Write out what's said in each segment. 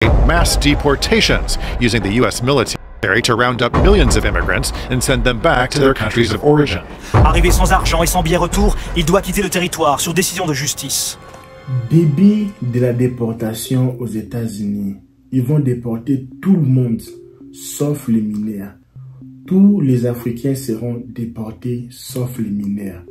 mass deportations using the U.S. military to round up millions of immigrants and send them back to their countries of origin. Arrivé sans argent et sans billet retour, il doit quitter le territoire sur décision de justice. Début de la déportation aux États-Unis. Ils vont déporter tout le monde, sauf les mineurs. Tous les Africains seront déportés, sauf les mineurs.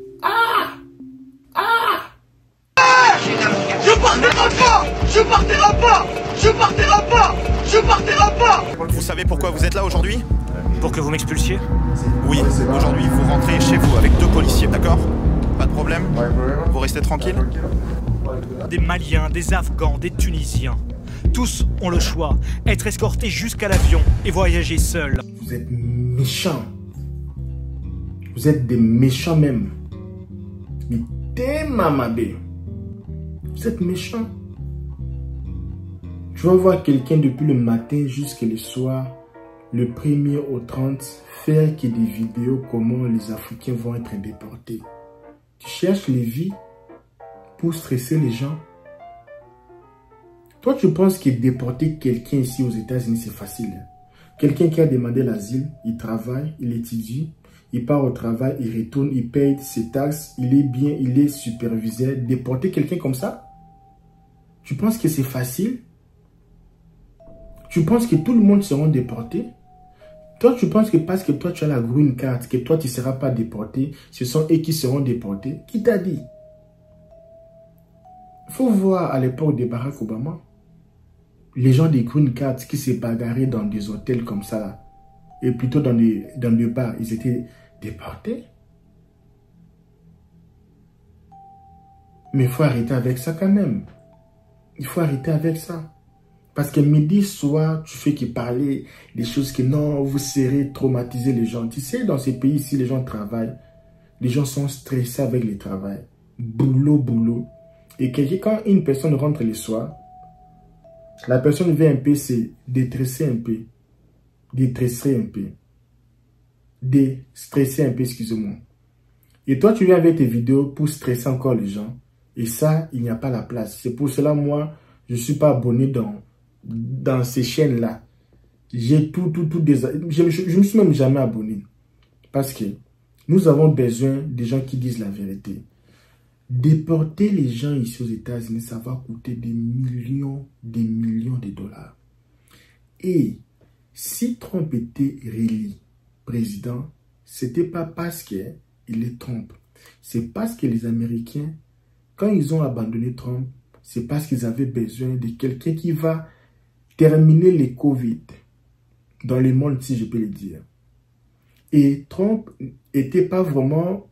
Je partirai pas! Je partirai pas! Je partirai pas! Je partirai pas! Vous savez pourquoi vous êtes là aujourd'hui? Pour que vous m'expulsiez? Oui, aujourd'hui vous rentrez chez vous avec 2 policiers, d'accord? Pas de problème? Vous restez tranquille? Des Maliens, des Afghans, des Tunisiens. Tous ont le choix, être escortés jusqu'à l'avion et voyager seuls. Vous êtes méchants. Vous êtes des méchants même. Mais t'es mamabé. Vous êtes méchants. Tu vas voir quelqu'un depuis le matin jusqu'à le soir, le 1er au 30, faire que des vidéos comment les Africains vont être déportés. Tu cherches les vies pour stresser les gens. Toi, tu penses que déporter quelqu'un ici aux États-Unis, c'est facile. Quelqu'un qui a demandé l'asile, il travaille, il étudie, il part au travail, il retourne, il paye ses taxes, il est bien, il est supervisé. Déporter quelqu'un comme ça? Tu penses que c'est facile? Tu penses que tout le monde sera déporté? Toi, tu penses que parce que toi, tu as la green card, que toi, tu ne seras pas déporté, ce sont eux qui seront déportés? Qui t'a dit? Il faut voir à l'époque de Barack Obama, les gens des green cards qui se bagarraient dans des hôtels comme ça, là, et plutôt dans des bars, ils étaient déportés. Mais il faut arrêter avec ça quand même. Il faut arrêter avec ça. Parce que midi, soir, tu fais que parler des choses que non, vous serez traumatisés les gens. Tu sais, dans ces pays ici, les gens travaillent. Les gens sont stressés avec le travail. Boulot, boulot. Et quand une personne rentre le soir, la personne vient un peu se déstresser un peu. Déstresser un peu. Déstresser un peu, excusez-moi. Et toi, tu viens avec tes vidéos pour stresser encore les gens. Et ça, il n'y a pas la place. C'est pour cela, moi, je ne suis pas abonné dans ces chaînes-là. J'ai je ne suis même jamais abonné. Parce que nous avons besoin des gens qui disent la vérité. Déporter les gens ici aux États-Unis, ça va coûter des millions de dollars. Et si Trump était réélu président, c'était pas parce qu'il est Trump. C'est parce que les Américains, quand ils ont abandonné Trump, c'est parce qu'ils avaient besoin de quelqu'un qui va terminer les Covid dans le monde, si je peux le dire. Et Trump n'était pas vraiment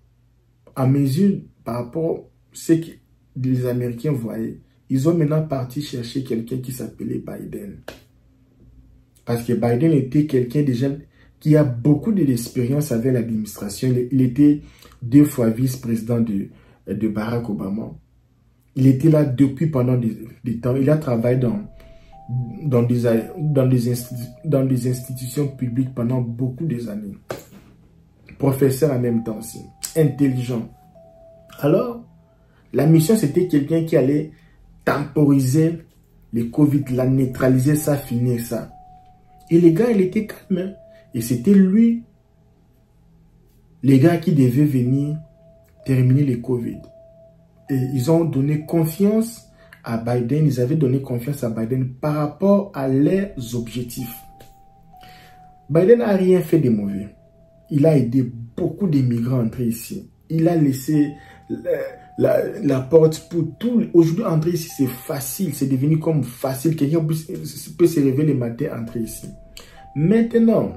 à mesure par rapport à ce que les Américains voyaient. Ils ont maintenant parti chercher quelqu'un qui s'appelait Biden. Parce que Biden était quelqu'un déjà qui a beaucoup d'expérience avec l'administration. Il était 2 fois vice-président de Barack Obama. Il était là depuis pendant des temps. Il a travaillé dans des institutions publiques pendant beaucoup d'années. Professeur en même temps aussi. Intelligent. Alors, la mission, c'était quelqu'un qui allait temporiser le Covid, la neutraliser, ça, finir ça. Et les gars, il était calme. Hein? Et c'était lui, les gars qui devaient venir terminer le Covid. Et ils ont donné confiance à Biden. Ils avaient donné confiance à Biden par rapport à leurs objectifs. Biden n'a rien fait de mauvais. Il a aidé beaucoup d'immigrants à entrer ici. Il a laissé la porte pour tout. Aujourd'hui, entrer ici, c'est facile. C'est devenu comme facile. Quelqu'un peut se réveiller le matin et entrer ici. Maintenant,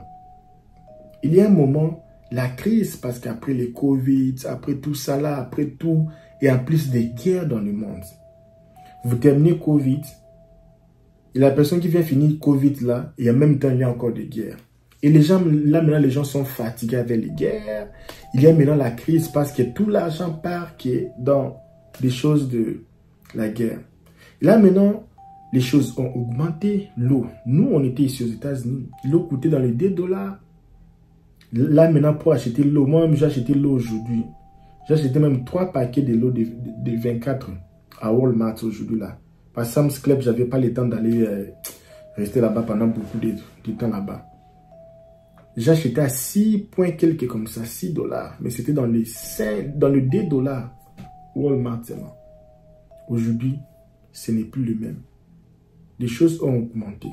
il y a un moment, la crise, parce qu'après le Covid, après tout ça là, après tout, il y a plus de guerres dans le monde. Vous terminez Covid, et la personne qui vient finir Covid là, et en même temps, il y a encore des guerres. Et les gens, là maintenant, les gens sont fatigués avec les guerres. Il y a maintenant la crise parce que tout l'argent part qui est dans des choses de la guerre. Et là maintenant, les choses ont augmenté. L'eau, nous on était ici aux États-Unis, l'eau coûtait dans les 2 $. Là maintenant pour acheter l'eau, moi-même j'ai acheté l'eau aujourd'hui. J'ai acheté même 3 paquets de l'eau de 24 à Walmart aujourd'hui là. Par Sam's Club, j'avais pas le temps d'aller resté là-bas pendant beaucoup de temps là-bas. J'ai acheté à 6 points quelques comme ça, 6 $. Mais c'était dans le 2 $. Walmart seulement. Aujourd'hui, ce n'est plus le même. Les choses ont augmenté.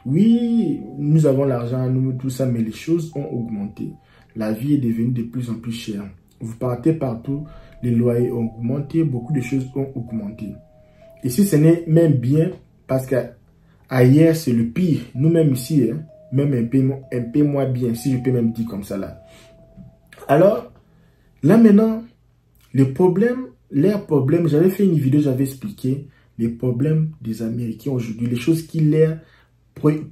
Oui, nous avons l'argent, nous, tout ça, mais les choses ont augmenté. La vie est devenue de plus en plus chère. Vous partez partout, les loyers ont augmenté, beaucoup de choses ont augmenté. Ici, ce n'est même bien parce qu'ailleurs, c'est le pire. Nous-mêmes ici, hein, même un peu moins bien, si je peux même dire comme ça là. Alors, là maintenant, les problèmes, leurs problèmes, j'avais fait une vidéo, j'avais expliqué les problèmes des Américains aujourd'hui, les choses qui les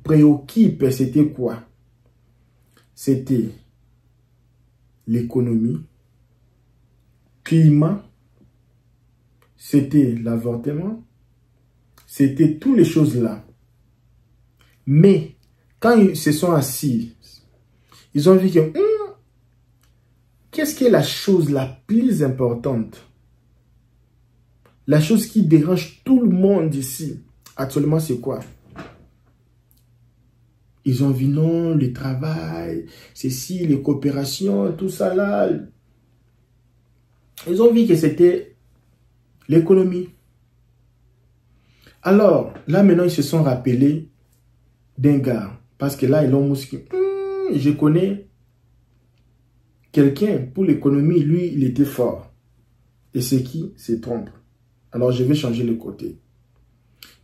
préoccupent, c'était quoi? C'était l'économie, climat, c'était l'avortement, c'était toutes les choses là. Mais quand ils se sont assis, ils ont vu que qu'est-ce qui est la chose la plus importante? La chose qui dérange tout le monde ici, actuellement, c'est quoi? Ils ont vu non, le travail, ceci, les coopérations, tout ça là. Ils ont vu que c'était l'économie. Alors, là maintenant, ils se sont rappelés d'un gars. Parce que là, Elon Musk, je connais quelqu'un pour l'économie, lui, il était fort. Et c'est qui? C'est Trump. Alors, je vais changer le côté.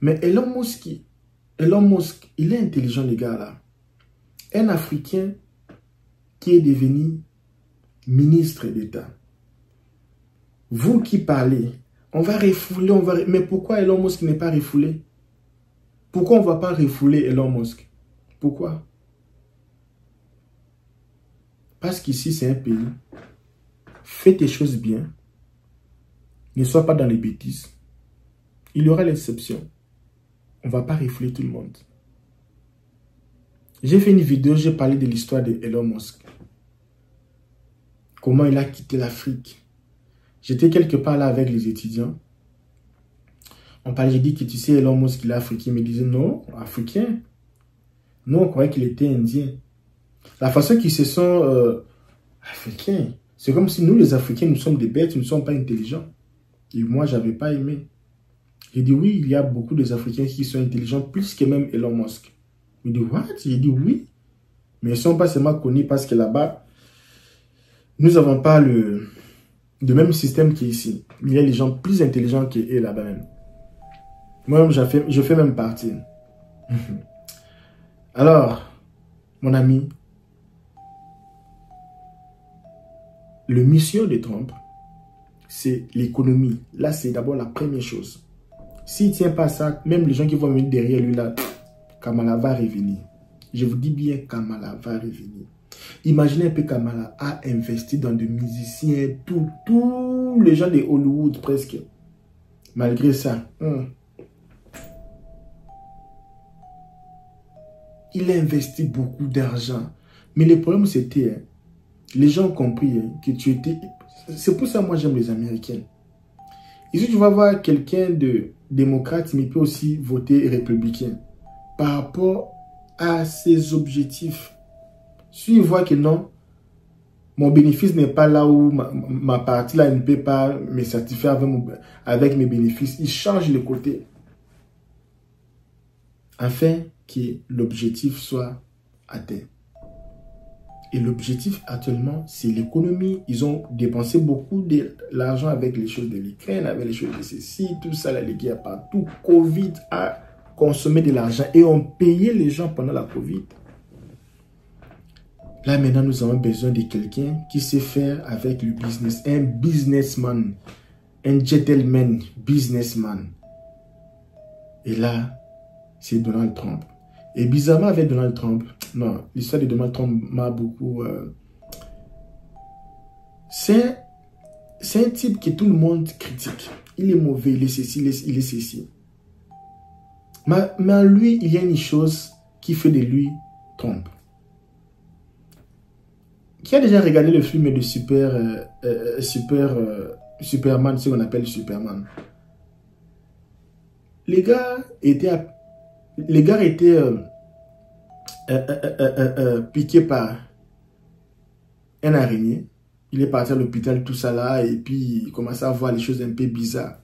Mais Elon Musk, il est intelligent, les gars, là. Un Africain qui est devenu ministre d'État. Vous qui parlez, on va refouler, mais pourquoi Elon Musk n'est pas refoulé? Pourquoi on ne va pas refouler Elon Musk? Pourquoi? Parce qu'ici, c'est un pays. Fais tes choses bien. Ne sois pas dans les bêtises. Il y aura l'exception. On ne va pas refouler tout le monde. J'ai fait une vidéo, j'ai parlé de l'histoire de Elon Musk. Comment il a quitté l'Afrique. J'étais quelque part là avec les étudiants. On parlait, j'ai dit que tu sais, Elon Musk, il est africain. Il me disait non, africain. Nous, on croyait qu'il était indien. La façon qu'ils se sont africains, c'est comme si nous, les Africains, nous sommes des bêtes, nous ne sommes pas intelligents. Et moi, je n'avais pas aimé. J'ai dit oui, il y a beaucoup d'Africains qui sont intelligents, plus que même Elon Musk. Il dit what? J'ai dit oui. Mais ils ne sont pas seulement connus parce que là-bas, nous n'avons pas le même système qu'ici. Il y a des gens plus intelligents qu'eux là-bas même. Moi-même, je fais même partie. Alors, mon ami, le mission de Trump, c'est l'économie. Là, c'est d'abord la première chose. S'il ne tient pas ça, même les gens qui vont venir derrière lui, là, Kamala va revenir. Je vous dis bien, Kamala va revenir. Imaginez un peu Kamala a investi dans des musiciens, tous les gens de Hollywood presque. Malgré ça, il a investi beaucoup d'argent. Mais le problème c'était, les gens ont compris que tu étais... C'est pour ça que moi j'aime les Américains. Ici tu vas voir quelqu'un de démocrate, mais il peut aussi voter républicain. Par rapport à ses objectifs. Si il voit que non, mon bénéfice n'est pas là où ma partie là ne peut pas me satisfaire avec mes bénéfices, il change le côté. Afin que l'objectif soit atteint. Et l'objectif actuellement, c'est l'économie. Ils ont dépensé beaucoup de l'argent avec les choses de l'Ukraine, avec les choses de ceci, tout ça, la guerre partout. Covid a consommé de l'argent et ont payé les gens pendant la Covid. Là, maintenant, nous avons besoin de quelqu'un qui sait faire avec le business. Un businessman. Un gentleman businessman. Et là, c'est Donald Trump. Et bizarrement, avec Donald Trump, non, l'histoire de Donald Trump m'a beaucoup... C'est un type que tout le monde critique. Il est mauvais, il est ceci, il est ceci. Mais en lui, il y a une chose qui fait de lui Trump. Qui a déjà regardé le film de Superman, ce qu'on appelle Superman. Les gars étaient Les gars étaient piqués par un araignée. Il est parti à l'hôpital, tout ça là, et puis il commençait à voir les choses un peu bizarres.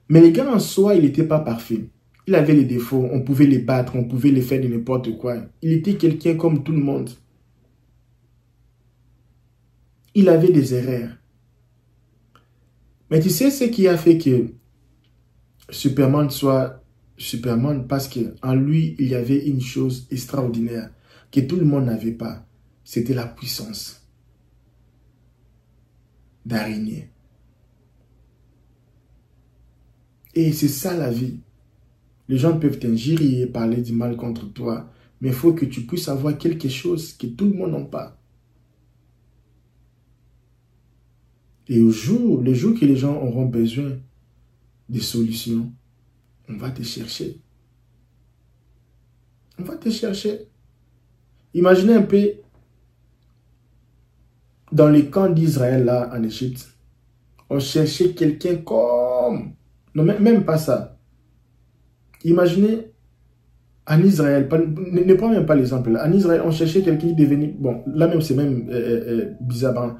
Mais les gars en soi, il n'était pas parfait. Il avait les défauts, on pouvait les battre, on pouvait les faire de n'importe quoi. Il était quelqu'un comme tout le monde. Il avait des erreurs. Mais tu sais ce qui a fait que Superman soit Superman? Parce qu'en lui, il y avait une chose extraordinaire que tout le monde n'avait pas. C'était la puissance d'araignée. Et c'est ça la vie. Les gens peuvent t'injurier, parler du mal contre toi, mais il faut que tu puisses avoir quelque chose que tout le monde n'a pas. Et le jour que les gens auront besoin de solutions, on va te chercher. On va te chercher. Imaginez un peu dans les camps d'Israël, là, en Égypte, on cherchait quelqu'un comme... Non, même pas ça. Imaginez, en Israël, ne prends même pas l'exemple là. En Israël, on cherchait quelqu'un qui devenait... Bon, là même, c'est même bizarre. Hein.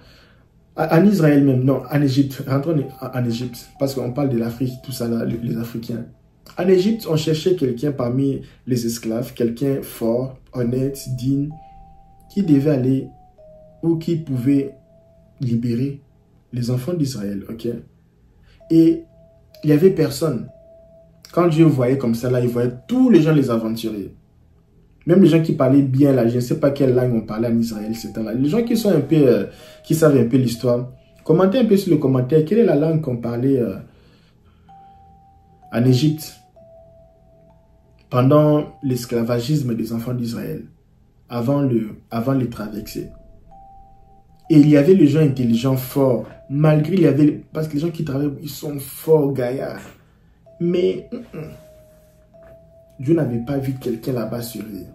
En Israël même, non, en Égypte. Rentrons en Égypte, parce qu'on parle de l'Afrique, tout ça là, les Africains. En Égypte, on cherchait quelqu'un parmi les esclaves, quelqu'un fort, honnête, digne, qui devait aller ou qui pouvait libérer les enfants d'Israël, ok? Et il n'y avait personne. Quand Dieu voyait comme ça, là, il voyait tous les gens les aventuriers. Même les gens qui parlaient bien, là, je ne sais pas quelle langue on parlait en Israël, c'était là. Les gens qui sont un peu, qui savent un peu l'histoire, commentez un peu sur le commentaire, quelle est la langue qu'on parlait en Égypte pendant l'esclavagisme des enfants d'Israël, avant les traversées. Et il y avait les gens intelligents, forts, malgré il y avait, parce que les gens qui travaillent, ils sont forts, gaillards. Mais Dieu n'avait pas vu quelqu'un là-bas survivre.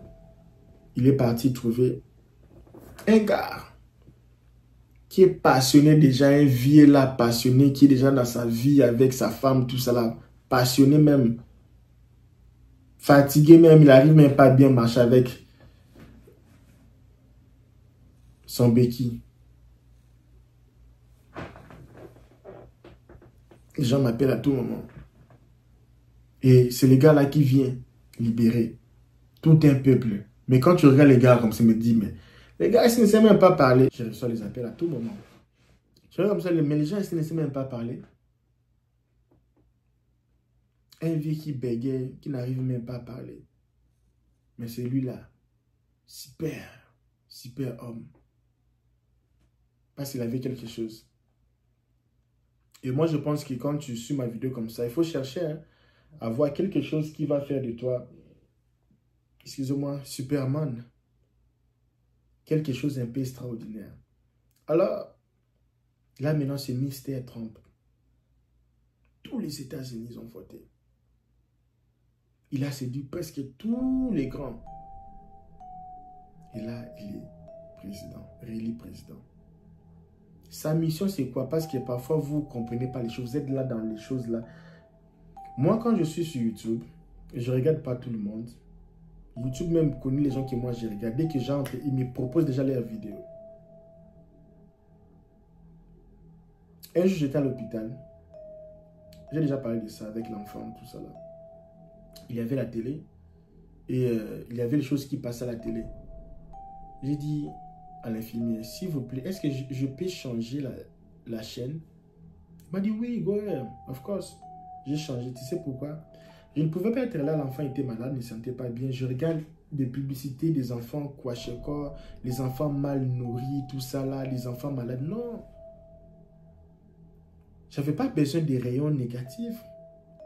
Il est parti trouver un gars qui est passionné déjà, un vieux là, passionné, qui est déjà dans sa vie avec sa femme, tout ça là, passionné même, fatigué même, il n'arrive même pas à bien marcher avec son béquille. Les gens m'appellent à tout moment. Et c'est les gars là qui viennent libérer tout un peuple. Mais quand tu regardes les gars comme ça, me dis, mais les gars, ils ne savent même pas parler. Je reçois les appels à tout moment. Je regarde comme ça, mais les gens, ils ne savent même pas parler. Un vieux qui bégait, qui n'arrive même pas à parler. Mais c'est lui là, super homme. Parce qu'il avait quelque chose. Et moi, je pense que quand tu suis ma vidéo comme ça, il faut chercher à voir quelque chose qui va faire de toi, excusez-moi, Superman. Quelque chose d'un peu extraordinaire. Alors, là maintenant, c'est Mr. Trump. Tous les États-Unis ont voté. Il a séduit presque tous les grands. Et là, il est président, réélu président. Sa mission, c'est quoi? Parce que parfois, vous ne comprenez pas les choses. Vous êtes là dans les choses là. Moi, quand je suis sur YouTube, je ne regarde pas tout le monde. YouTube même connaît les gens que moi, j'ai regardé. Dès que j'entre, ils me proposent déjà leurs vidéos. Un jour, j'étais à l'hôpital. J'ai déjà parlé de ça avec l'enfant, tout ça là. Il y avait la télé. Et il y avait les choses qui passaient à la télé. J'ai dit à l'infirmière, s'il vous plaît, est-ce que je peux changer la chaîne? Il m'a dit oui, go ahead, of course. J'ai changé, tu sais pourquoi? Je ne pouvais pas être là, l'enfant était malade, ne se sentait pas bien. Je regarde des publicités des enfants kwashekor, les enfants mal nourris, tout ça là, les enfants malades. Non. Je n'avais pas besoin des rayons négatifs.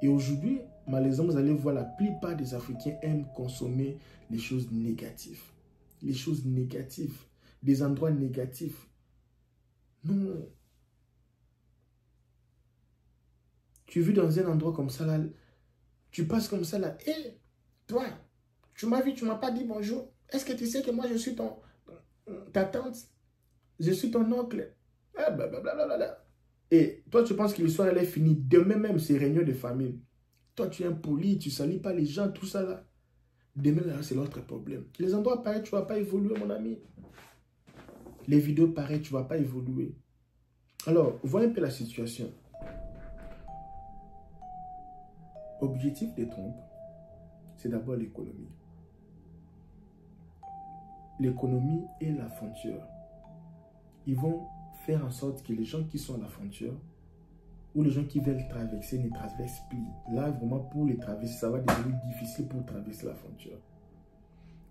Et aujourd'hui, malheureusement, vous allez voir, la plupart des Africains aiment consommer les choses négatives. Les choses négatives. Des endroits négatifs. Non. Tu vis dans un endroit comme ça, là. Tu passes comme ça, là. Hé, toi, tu m'as vu, tu ne m'as pas dit bonjour. Est-ce que tu sais que moi, je suis ta tante? Je suis ton oncle. Ah, blablabla. Et toi, tu penses que l'histoire, elle est finie. Demain même, c'est réunion de famille. Toi, tu es impoli, tu ne salis pas les gens, tout ça là. Demain, là, c'est l'autre problème. Les endroits pareils, tu ne vas pas évoluer, mon ami. Les vidéos pareilles, tu ne vas pas évoluer. Alors, voilà un peu la situation. Objectif des Trump, c'est d'abord l'économie. L'économie et la frontière. Ils vont faire en sorte que les gens qui sont à la frontière ou les gens qui veulent traverser ne traversent plus. Là, vraiment, pour les traverser, ça va devenir difficile pour traverser la frontière.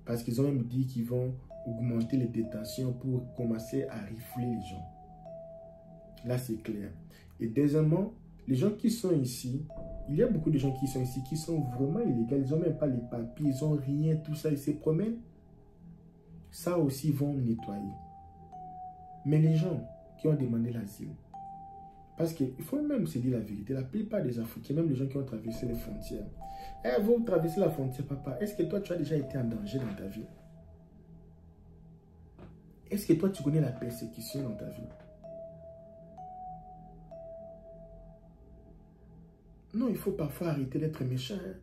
Parce qu'ils ont même dit qu'ils vont augmenter les détentions pour commencer à rifler les gens. Là, c'est clair. Et deuxièmement, les gens qui sont ici, il y a beaucoup de gens qui sont ici, qui sont vraiment illégaux. Ils n'ont même pas les papiers, ils n'ont rien, tout ça, ils se promènent. Ça aussi, ils vont nettoyer. Mais les gens qui ont demandé l'asile, parce qu'il faut même se dire la vérité, la plupart des Africains, même les gens qui ont traversé les frontières, vous traversez la frontière, papa, est-ce que toi, tu as déjà été en danger dans ta vie? Est-ce que toi, tu connais la persécution dans ta vie? Non, il faut parfois arrêter d'être méchant. Hein.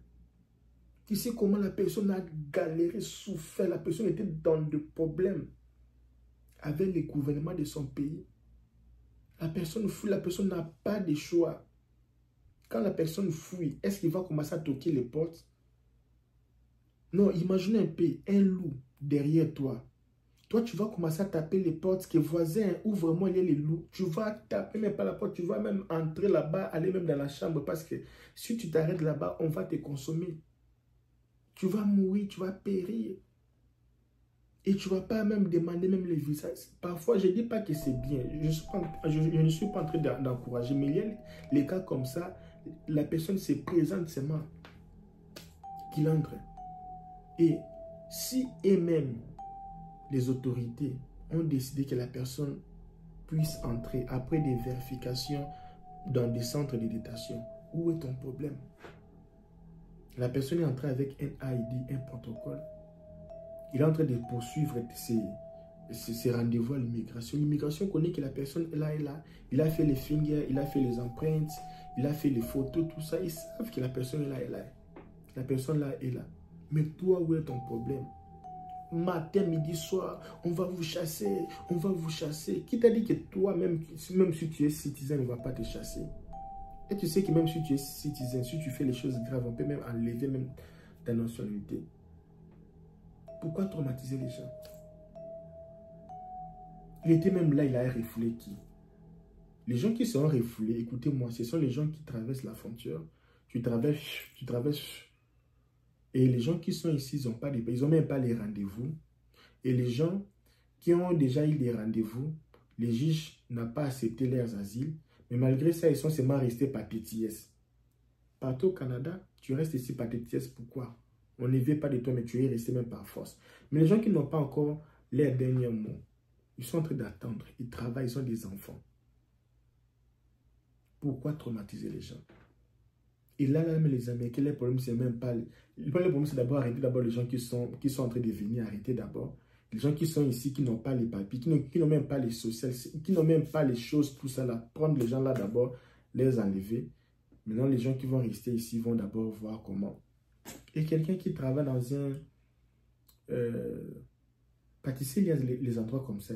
Tu sais comment la personne a galéré, souffert, la personne était dans des problèmes avec le gouvernement de son pays. La personne fuit, la personne n'a pas de choix. Quand la personne fuit, est-ce qu'il va commencer à toquer les portes? Non, imagine un peu, un loup derrière toi. Toi, tu vas commencer à taper les portes, que voisin, où vraiment il y a les loups. Tu vas taper même pas la porte, tu vas même entrer là-bas, aller même dans la chambre, parce que si tu t'arrêtes là-bas, on va te consommer. Tu vas mourir, tu vas périr. Et tu ne vas pas même demander même les visas. Parfois, je ne dis pas que c'est bien. Je ne suis pas en train d'encourager. Mais il y a les cas comme ça, la personne se présente seulement qu'il entre. Et si eux-mêmes, les autorités, ont décidé que la personne puisse entrer après des vérifications dans des centres de détention, où est ton problème? La personne est entrée avec un ID, un protocole. Il est en train de poursuivre ses rendez-vous à l'immigration. L'immigration connaît que la personne est là, il a fait les fingers, il a fait les empreintes, il a fait les photos, tout ça. Ils savent que la personne est là, La personne là est là. Mais toi, où est ton problème? Matin, midi, soir, on va vous chasser, on va vous chasser. Qui t'a dit que toi, même si tu es citoyen, ne va pas te chasser? Et tu sais que même si tu es citoyen, si tu fais les choses graves, on peut même enlever même ta nationalité. Pourquoi traumatiser les gens? Il était même là, il a refoulé qui? Les gens qui sont refoulés, écoutez-moi, ce sont les gens qui traversent la frontière. Tu traverses. Et les gens qui sont ici, ils n'ont même pas les rendez-vous. Et les gens qui ont déjà eu des rendez-vous, les juges n'ont pas accepté leurs asiles. Mais malgré ça, ils sont seulement restés par TTS. Partout au Canada, tu restes ici par TTS. Pourquoi? On ne veut pas de toi, mais tu es resté même par force. Mais les gens qui n'ont pas encore leur dernier mot, ils sont en train d'attendre. Ils travaillent, ils ont des enfants. Pourquoi traumatiser les gens? Et là, même les Américains, le problème, c'est même pas... Le problème, c'est d'abord arrêter d'abord les gens qui sont en train de venir, arrêter d'abord. Les gens qui sont ici, qui n'ont pas les papiers, qui n'ont même pas les sociales, qui n'ont même pas les choses, tout ça là. Prendre les gens là d'abord, les enlever. Maintenant, les gens qui vont rester ici vont d'abord voir comment. Et quelqu'un qui travaille dans un pâtisserie, il y a les endroits comme ça.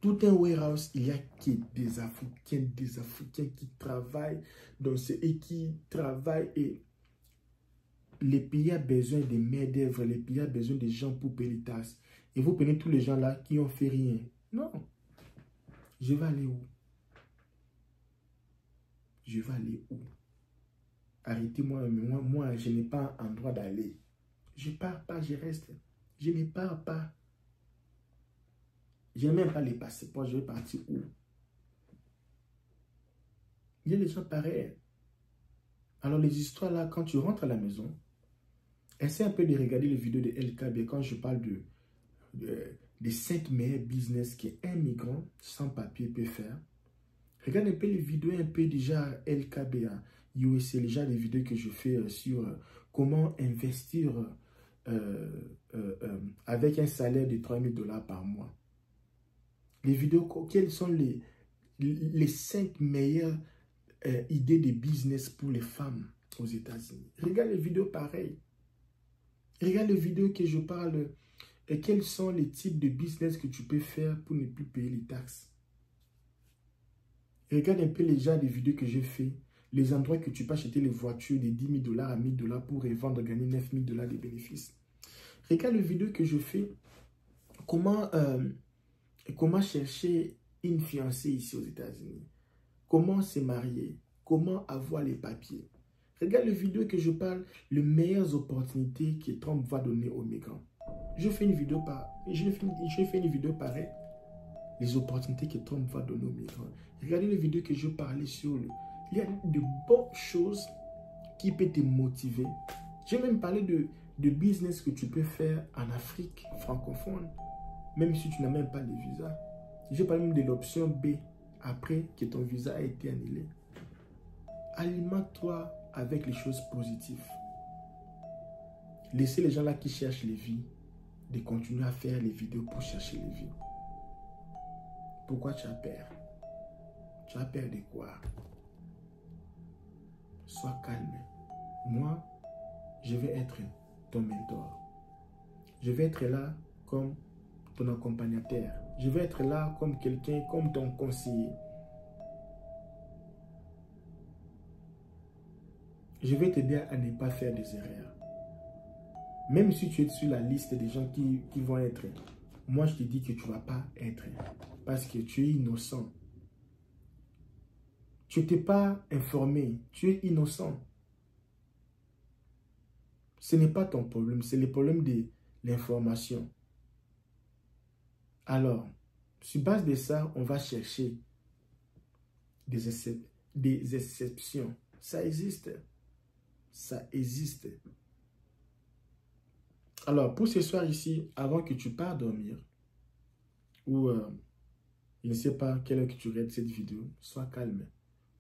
Tout un warehouse, il y a des Africains qui travaillent et qui travaillent. Et les pays ont besoin de main-d'œuvre, les pays ont besoin de gens pour payer les taxes. Et vous prenez tous les gens là qui n'ont fait rien. Non. Je vais aller où? Je vais aller où? Arrêtez-moi, moi, je n'ai pas un droit d'aller. Je ne pars pas, je reste. Je ne pars pas. Je n'ai même pas les passeports, je vais partir où? Il y a des gens pareils. Alors les histoires là, quand tu rentres à la maison, essaie un peu de regarder les vidéos de LKB quand je parle des 5 meilleurs business qu'un migrant sans papier peut faire. Regarde un peu les vidéos un peu déjà LKB, hein, USA, déjà les vidéos que je fais sur comment investir avec un salaire de 3 000 $ par mois. Les vidéos, quelles sont les 5 meilleures idées de business pour les femmes. aux États-Unis. Regarde les vidéos pareilles. Regarde les vidéos que je parle. Et quels sont les types de business que tu peux faire pour ne plus payer les taxes. Regarde un peu les genres de vidéos que j'ai fait. Les endroits que tu peux acheter les voitures de 10 000 $ à 1 000 $ pour revendre, gagner 9 000 $ de bénéfices. Regarde les vidéos que je fais. Comment chercher une fiancée ici aux États-Unis. Comment se marier. Comment avoir les papiers. Regarde les vidéos que je parle. Les meilleures opportunités que Trump va donner aux migrants. Je fais une vidéo pareille. Les opportunités que Trump va donner aux migrants. Regardez les vidéos que je parlais sur le... Il y a de bonnes choses qui peuvent te motiver. J'ai même parlé de business que tu peux faire en Afrique francophone, même si tu n'as même pas de visa. J'ai parlé même de l'option B, après que ton visa a été annulé. Alimente-toi avec les choses positives. Laissez les gens là qui cherchent les vies de continuer à faire les vidéos pour chercher les vies. Pourquoi tu as peur? Tu as peur de quoi? Sois calme. Moi, je vais être ton mentor. Je vais être là comme ton accompagnateur. Je vais être là comme quelqu'un, comme ton conseiller. Je vais t'aider à ne pas faire des erreurs. Même si tu es sur la liste des gens qui vont être, moi je te dis que tu ne vas pas être. Parce que tu es innocent. Tu n'étais pas informé. Tu es innocent. Ce n'est pas ton problème. C'est le problème de l'information. Alors, sur base de ça, on va chercher des exceptions. Ça existe. Ça existe. Alors, pour ce soir ici, avant que tu pars dormir, ou je ne sais pas quelle heure que tu regardes cette vidéo, sois calme.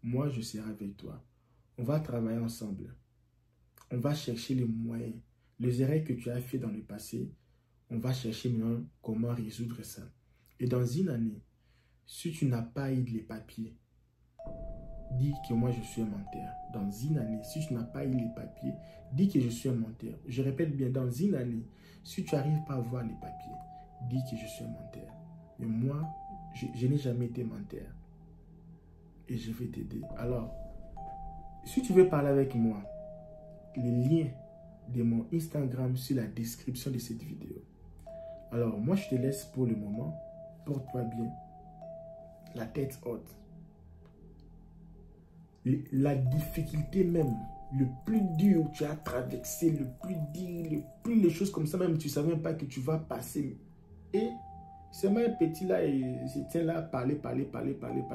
Moi, je serai avec toi. On va travailler ensemble. On va chercher les moyens. Les erreurs que tu as fait dans le passé, on va chercher maintenant comment résoudre ça. Et dans une année, si tu n'as pas eu les papiers, dis que moi je suis un menteur. Dans une année, si tu n'as pas eu les papiers, dis que je suis un menteur. Je répète bien, dans une année, si tu n'arrives pas à avoir les papiers, dis que je suis un menteur. Mais moi, je n'ai jamais été menteur. Et je vais t'aider. Alors, si tu veux parler avec moi, les liens de mon Instagram sur la description de cette vidéo. Alors, moi, je te laisse pour le moment. Porte-toi bien. La tête haute. La difficulté même, le plus dur que tu as traversé, le plus dur, plus les choses comme ça, même tu ne savais même pas que tu vas passer. Et c'est même un petit là, et je tiens là, parler.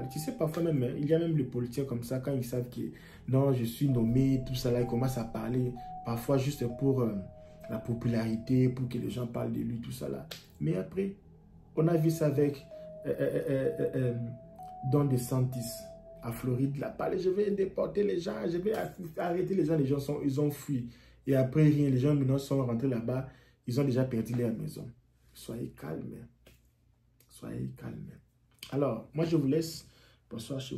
Tu sais, parfois même, hein, il y a même les politiciens comme ça, quand ils savent que non, je suis nommé, tout ça là, ils commencent à parler, parfois juste pour la popularité, pour que les gens parlent de lui, tout ça là. Mais après, on a vu ça avec Ron DeSantis à Floride, là, parler, je vais déporter les gens, je vais arrêter les gens, ils ont fui. Et après, rien, les gens maintenant sont rentrés là-bas, ils ont déjà perdu leur maison. Soyez calmes. Soyez calmes. Alors, moi, je vous laisse. Bonsoir chez vous.